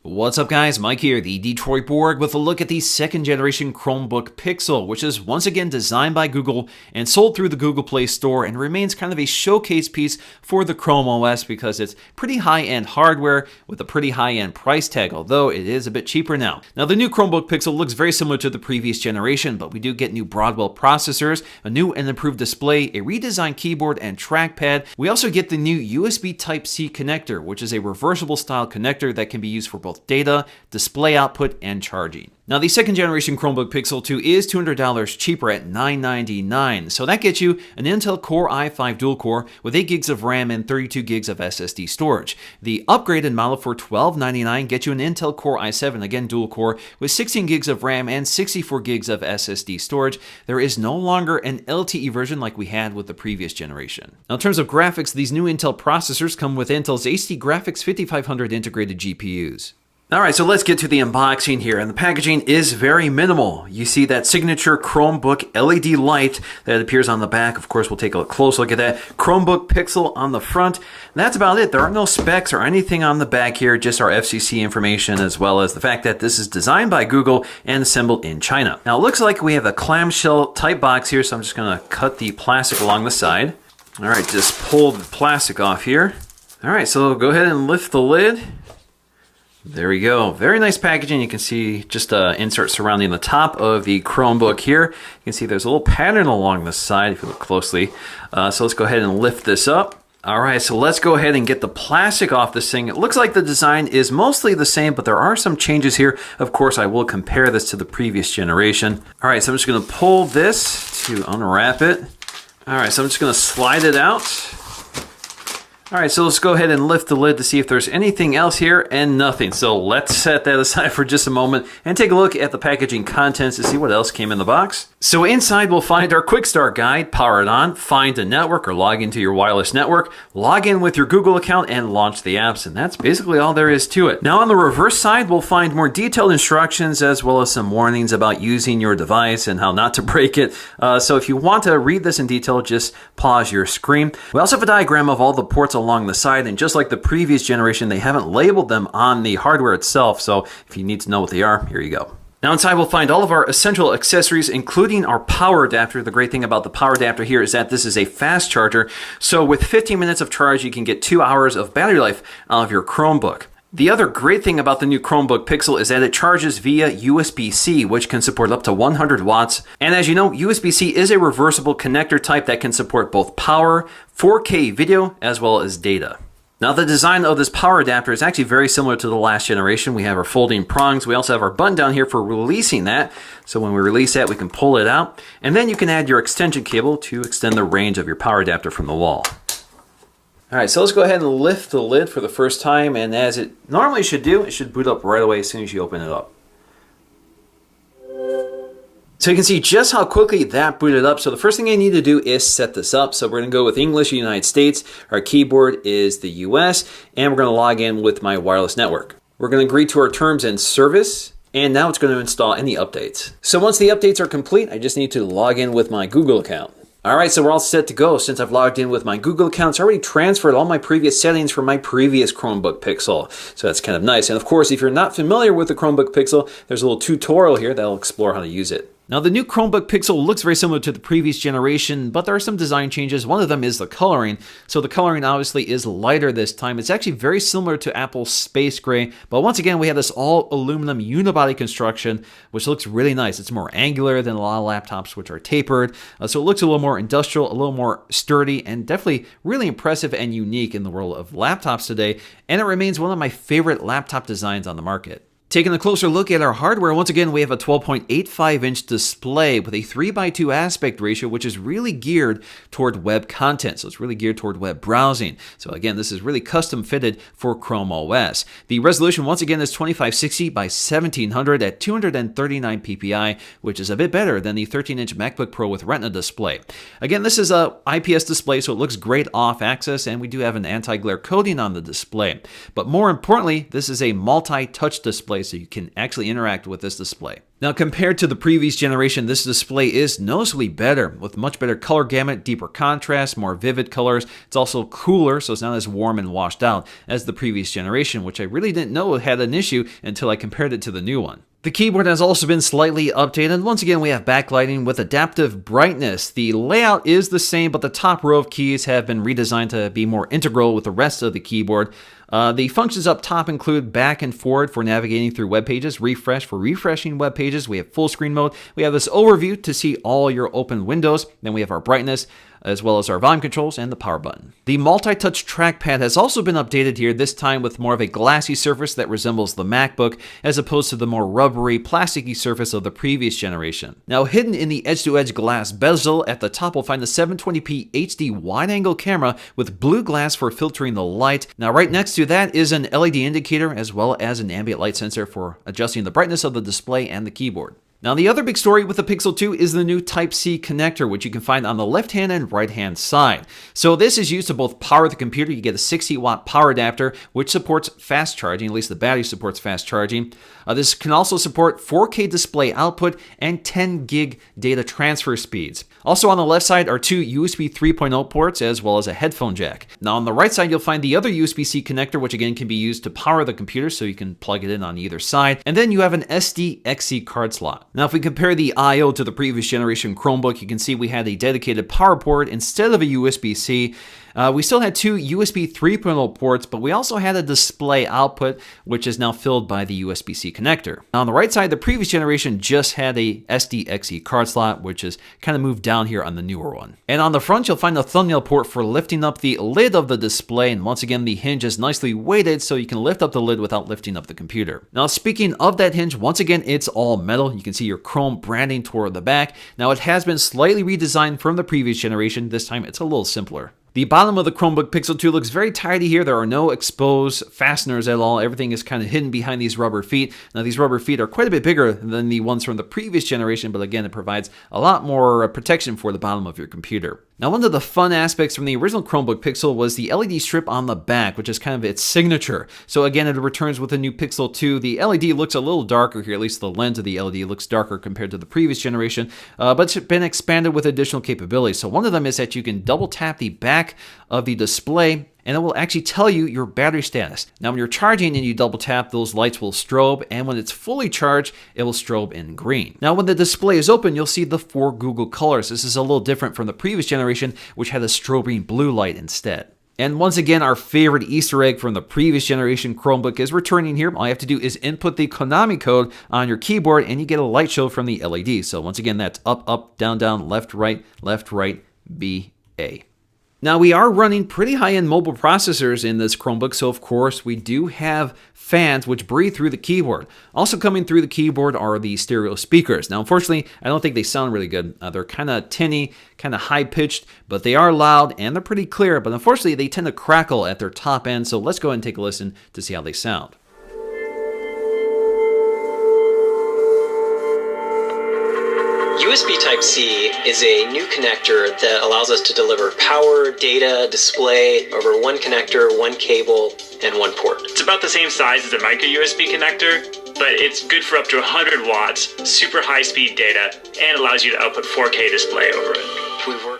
What's up guys, Mike here, the Detroit Borg, with a look at the second generation Chromebook Pixel, which is once again designed by Google and sold through the Google Play Store and remains kind of a showcase piece for the Chrome OS because it's pretty high-end hardware with a pretty high-end price tag, although it is a bit cheaper now. Now the new Chromebook Pixel looks very similar to the previous generation, but we do get new Broadwell processors, a new and improved display, a redesigned keyboard and trackpad. We also get the new USB Type-C connector, which is a reversible style connector that can be used for both data, display output, and charging. Now, the second generation Chromebook Pixel 2 is $200 cheaper at $999, so that gets you an Intel Core i5 dual-core with 8 gigs of RAM and 32 gigs of SSD storage. The upgraded model for $1299 gets you an Intel Core i7, again dual-core, with 16 gigs of RAM and 64 gigs of SSD storage. There is no longer an LTE version like we had with the previous generation. Now, in terms of graphics, these new Intel processors come with Intel's HD Graphics 5500 integrated GPUs. Alright, so let's get to the unboxing here, and the packaging is very minimal. You see that signature Chromebook LED light that appears on the back. Of course, we'll take a close look at that. Chromebook Pixel on the front. And that's about it. There are no specs or anything on the back here, just our FCC information, as well as the fact that this is designed by Google and assembled in China. Now, it looks like we have a clamshell type box here, so I'm just going to cut the plastic along the side. Alright, just pull the plastic off here. Alright, so go ahead and lift the lid. There we go. Very nice packaging. You can see just insert surrounding the top of the Chromebook here. You can see there's a little pattern along the side if you look closely. So let's go ahead and lift this up. All right, so let's go ahead and get the plastic off this thing. It looks like the design is mostly the same, but there are some changes here. Of course, I will compare this to the previous generation. All right, so I'm just going to pull this to unwrap it. All right, so I'm just going to slide it out. All right, so let's go ahead and lift the lid to see if there's anything else here, and nothing. So let's set that aside for just a moment and take a look at the packaging contents to see what else came in the box. So inside we'll find our quick start guide, power it on, find a network or log into your wireless network, log in with your Google account and launch the apps, and that's basically all there is to it. Now on the reverse side, we'll find more detailed instructions as well as some warnings about using your device and how not to break it. So if you want to read this in detail, just pause your screen. We also have a diagram of all the ports along the side, and just like the previous generation, they haven't labeled them on the hardware itself, so if you need to know what they are, here you go. Now inside we'll find all of our essential accessories, including our power adapter. The great thing about the power adapter here is that this is a fast charger, so with 15 minutes of charge you can get 2 hours of battery life out of your Chromebook. The other great thing about the new Chromebook Pixel is that it charges via USB-C, which can support up to 100 watts. And as you know, USB-C is a reversible connector type that can support both power, 4K video, as well as data. Now the design of this power adapter is actually very similar to the last generation. We have our folding prongs. We also have our button down here for releasing that. So when we release that, we can pull it out. And then you can add your extension cable to extend the range of your power adapter from the wall. All right, so let's go ahead and lift the lid for the first time, and as it normally should do, it should boot up right away as soon as you open it up. So you can see just how quickly that booted up. So the first thing I need to do is set this up. So we're going to go with English, United States. Our keyboard is the US, and we're going to log in with my wireless network. We're going to agree to our terms and service, and now it's going to install any updates. So once the updates are complete, I just need to log in with my Google account. All right, so we're all set to go. Since I've logged in with my Google account, it's already transferred all my previous settings from my previous Chromebook Pixel. So that's kind of nice. And of course, if you're not familiar with the Chromebook Pixel, there's a little tutorial here that'll explore how to use it. Now the new Chromebook Pixel looks very similar to the previous generation, but there are some design changes. One of them is the coloring. So the coloring obviously is lighter this time. It's actually very similar to Apple's Space Gray, but once again we have this all aluminum unibody construction, which looks really nice. It's more angular than a lot of laptops which are tapered. So it looks a little more industrial, a little more sturdy, and definitely really impressive and unique in the world of laptops today. And it remains one of my favorite laptop designs on the market. Taking a closer look at our hardware, once again, we have a 12.85-inch display with a 3:2 aspect ratio, which is really geared toward web content. So it's really geared toward web browsing. So again, this is really custom fitted for Chrome OS. The resolution, once again, is 2560 by 1700 at 239 ppi, which is a bit better than the 13-inch MacBook Pro with Retina display. Again, this is a IPS display, so it looks great off-axis, and we do have an anti-glare coating on the display. But more importantly, this is a multi-touch display. so you can actually interact with this display. Now, compared to the previous generation, this display is noticeably better, with much better color gamut, deeper contrast, more vivid colors. It's also cooler, so it's not as warm and washed out as the previous generation, which I really didn't know had an issue until I compared it to the new one. The keyboard has also been slightly updated. Once again, we have backlighting with adaptive brightness. The layout is the same, but the top row of keys have been redesigned to be more integral with the rest of the keyboard. The functions up top include back and forward for navigating through web pages, refresh for refreshing web pages. We have full screen mode. We have this overview to see all your open windows. Then we have our brightness, as well as our volume controls and the power button. The multi-touch trackpad has also been updated here, this time with more of a glassy surface that resembles the MacBook, as opposed to the more rubbery, plasticky surface of the previous generation. Now, hidden in the edge-to-edge glass bezel at the top, we'll find the 720p HD wide-angle camera with blue glass for filtering the light. Now, right next to that is an LED indicator, as well as an ambient light sensor for adjusting the brightness of the display and the keyboard. Now, the other big story with the Pixel 2 is the new Type-C connector, which you can find on the left-hand and right-hand side. So this is used to both power the computer. You get a 60-watt power adapter, which supports fast charging. At least the battery supports fast charging. This can also support 4K display output and 10 gig data transfer speeds. Also on the left side are two USB 3.0 ports, as well as a headphone jack. Now on the right side, you'll find the other USB-C connector, which again can be used to power the computer, so you can plug it in on either side. And then you have an SD-XC card slot. Now, if we compare the I/O to the previous generation Chromebook, you can see we had a dedicated power port instead of a USB-C. We still had two USB 3.0 ports, but we also had a display output, which is now filled by the USB-C connector. Now, on the right side, the previous generation just had a SD-XC card slot, which is kind of moved down here on the newer one. And on the front, you'll find the thumbnail port for lifting up the lid of the display. And once again, the hinge is nicely weighted, so you can lift up the lid without lifting up the computer. Now, speaking of that hinge, once again, it's all metal. You can see your Chrome branding toward the back. Now, it has been slightly redesigned from the previous generation. This time, it's a little simpler. The bottom of the Chromebook Pixel 2 looks very tidy here. There are no exposed fasteners at all. Everything is kind of hidden behind these rubber feet. Now, these rubber feet are quite a bit bigger than the ones from the previous generation, but again, it provides a lot more protection for the bottom of your computer. Now, one of the fun aspects from the original Chromebook Pixel was the LED strip on the back, which is kind of its signature. So again, it returns with the new Pixel 2. The LED looks a little darker here, at least the lens of the LED looks darker compared to the previous generation, but it's been expanded with additional capabilities. So one of them is that you can double tap the back of the display, and it will actually tell you your battery status. Now, when you're charging and you double tap, those lights will strobe, and when it's fully charged, it will strobe in green. Now, when the display is open, you'll see the 4 Google colors. This is a little different from the previous generation, which had a strobing blue light instead. And once again, our favorite Easter egg from the previous generation Chromebook is returning here. All you have to do is input the Konami code on your keyboard, and you get a light show from the LED. So once again, that's up, up, down, down, left, right, B, A. Now, we are running pretty high-end mobile processors in this Chromebook, so of course we do have fans which breathe through the keyboard. Also coming through the keyboard are the stereo speakers. Now, unfortunately, I don't think they sound really good. They're kind of tinny, kind of high-pitched, but they are loud and they're pretty clear, but unfortunately they tend to crackle at their top end, so let's go ahead and take a listen to see how they sound. USB Type-C is a new connector that allows us to deliver power, data, display over one connector, one cable, and one port. It's about the same size as a micro USB connector, but it's good for up to 100 watts, super high-speed data, and allows you to output 4K display over it.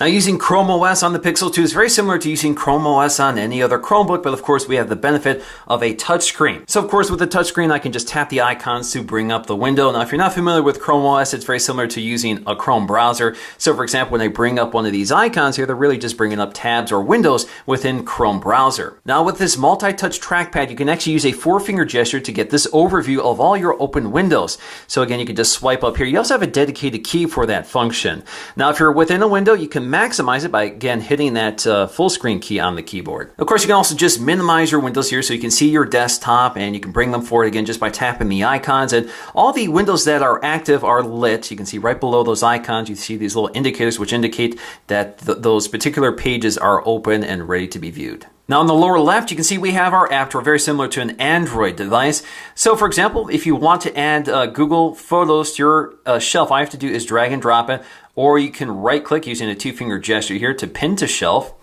Now, using Chrome OS on the Pixel 2 is very similar to using Chrome OS on any other Chromebook, but of course we have the benefit of a touchscreen. So of course with the touchscreen I can just tap the icons to bring up the window. Now, if you're not familiar with Chrome OS, it's very similar to using a Chrome browser. So for example, when I bring up one of these icons here, they're really just bringing up tabs or windows within Chrome browser. Now, with this multi-touch trackpad, you can actually use a 4-finger gesture to get this overview of all your open windows. So again, you can just swipe up here. You also have a dedicated key for that function. Now, if you're within a window, you can maximize it by, again, hitting that full screen key on the keyboard. Of course, you can also just minimize your windows here so you can see your desktop, and you can bring them forward again just by tapping the icons. And all the windows that are active are lit. You can see right below those icons, you see these little indicators which indicate that those particular pages are open and ready to be viewed. Now, on the lower left, you can see we have our app drawer, very similar to an Android device. So, for example, if you want to add Google Photos to your shelf, all you have to do is drag and drop it, or you can right-click using a 2-finger gesture here to pin to shelf.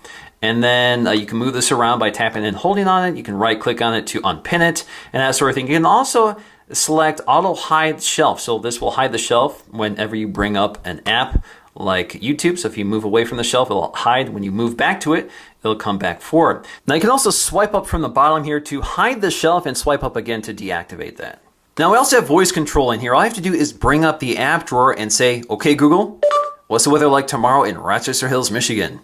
And then you can move this around by tapping and holding on it. You can right-click on it to unpin it, and that sort of thing. You can also select Auto Hide Shelf. So this will hide the shelf whenever you bring up an app like YouTube. So if you move away from the shelf, it'll hide. When you move back to it, it'll come back forward. Now you can also swipe up from the bottom here to hide the shelf and swipe up again to deactivate that. Now we also have voice control in here. All I have to do is bring up the app drawer and say, okay, Google, what's the weather like tomorrow in Rochester Hills, Michigan?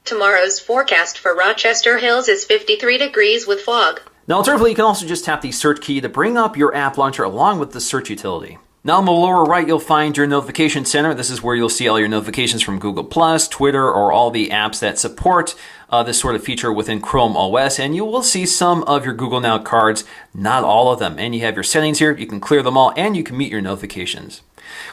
Tomorrow's forecast for Rochester Hills is 53 degrees with fog. Now alternatively, you can also just tap the search key to bring up your app launcher along with the search utility. Now in the lower right, you'll find your notification center. This is where you'll see all your notifications from Google+, Twitter, or all the apps that support this sort of feature within Chrome OS. And you will see some of your Google Now cards, not all of them. And you have your settings here. You can clear them all and you can mute your notifications.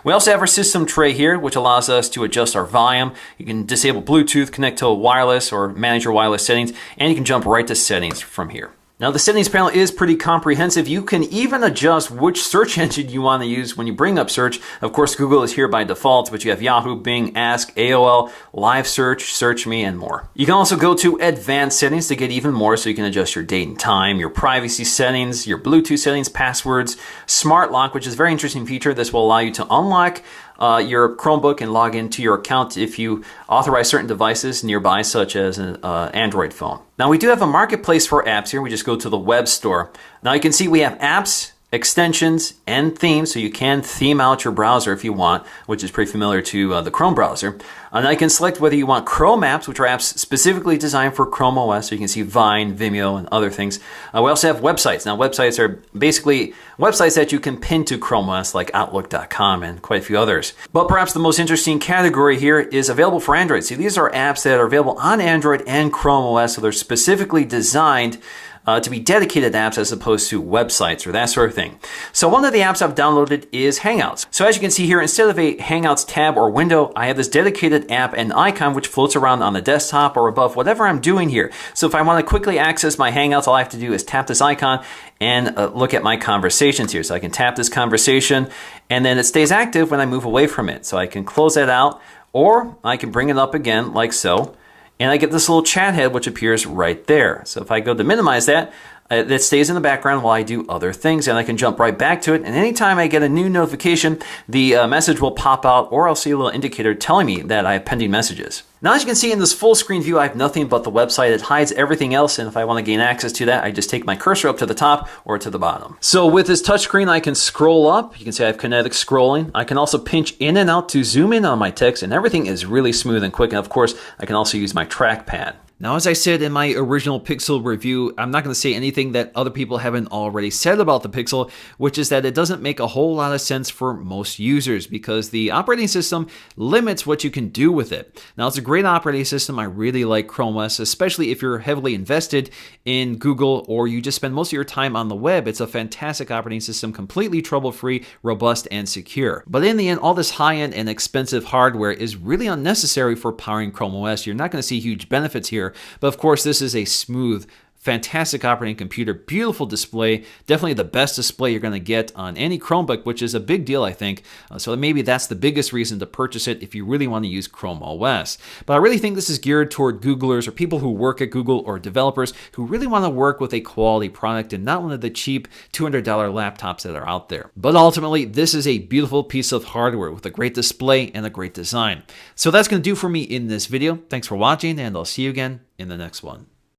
We also have our system tray here, which allows us to adjust our volume. You can disable Bluetooth, connect to a wireless, or manage your wireless settings, and you can jump right to settings from here. Now the settings panel is pretty comprehensive. You can even adjust which search engine you want to use when you bring up search. Of course, Google is here by default, but you have Yahoo, Bing, Ask, AOL, Live Search, Search Me, and more. You can also go to advanced settings to get even more, so you can adjust your date and time, your privacy settings, your Bluetooth settings, passwords, Smart Lock, which is a very interesting feature. This will allow you to unlock your Chromebook and log into your account if you authorize certain devices nearby, such as an Android phone. Now we do have a marketplace for apps here. We just go to the web store. Now you can see we have apps, extensions, and themes, so you can theme out your browser if you want, which is pretty familiar to the Chrome browser. And I can select whether you want Chrome apps, which are apps specifically designed for Chrome OS, so you can see Vine, Vimeo, and other things. We also have websites. Now websites are basically websites that you can pin to Chrome OS, like Outlook.com and quite a few others. But perhaps the most interesting category here is available for Android. See, these are apps that are available on Android and Chrome OS, so they're specifically designed to be dedicated apps as opposed to websites or that sort of thing. So one of the apps I've downloaded is Hangouts. So as you can see here, instead of a Hangouts tab or window, I have this dedicated app and icon which floats around on the desktop or above whatever I'm doing here. So if I want to quickly access my Hangouts, all I have to do is tap this icon and look at my conversations here. So I can tap this conversation and then it stays active when I move away from it. So I can close that out or I can bring it up again like so. And I get this little chat head which appears right there. So if I go to minimize that, that stays in the background while I do other things, and I can jump right back to it. And anytime I get a new notification, the message will pop out, or I'll see a little indicator telling me that I have pending messages. Now, as you can see in this full screen view, I have nothing but the website. It hides everything else, and if I want to gain access to that, I just take my cursor up to the top or to the bottom. So with this touchscreen, I can scroll up. You can see I have kinetic scrolling. I can also pinch in and out to zoom in on my text, and everything is really smooth and quick. And of course, I can also use my trackpad. Now, as I said in my original Pixel review, I'm not going to say anything that other people haven't already said about the Pixel, which is that it doesn't make a whole lot of sense for most users because the operating system limits what you can do with it. Now, it's a great operating system. I really like Chrome OS, especially if you're heavily invested in Google or you just spend most of your time on the web. It's a fantastic operating system, completely trouble-free, robust, and secure. But in the end, all this high-end and expensive hardware is really unnecessary for powering Chrome OS. You're not going to see huge benefits here. But of course, this is a smooth, fantastic operating computer, beautiful display, definitely the best display you're going to get on any Chromebook, which is a big deal, I think. So maybe that's the biggest reason to purchase it if you really want to use Chrome OS. But I really think this is geared toward Googlers or people who work at Google or developers who really want to work with a quality product and not one of the cheap $200 laptops that are out there. But ultimately, this is a beautiful piece of hardware with a great display and a great design. So that's going to do for me in this video. Thanks for watching, and I'll see you again in the next one.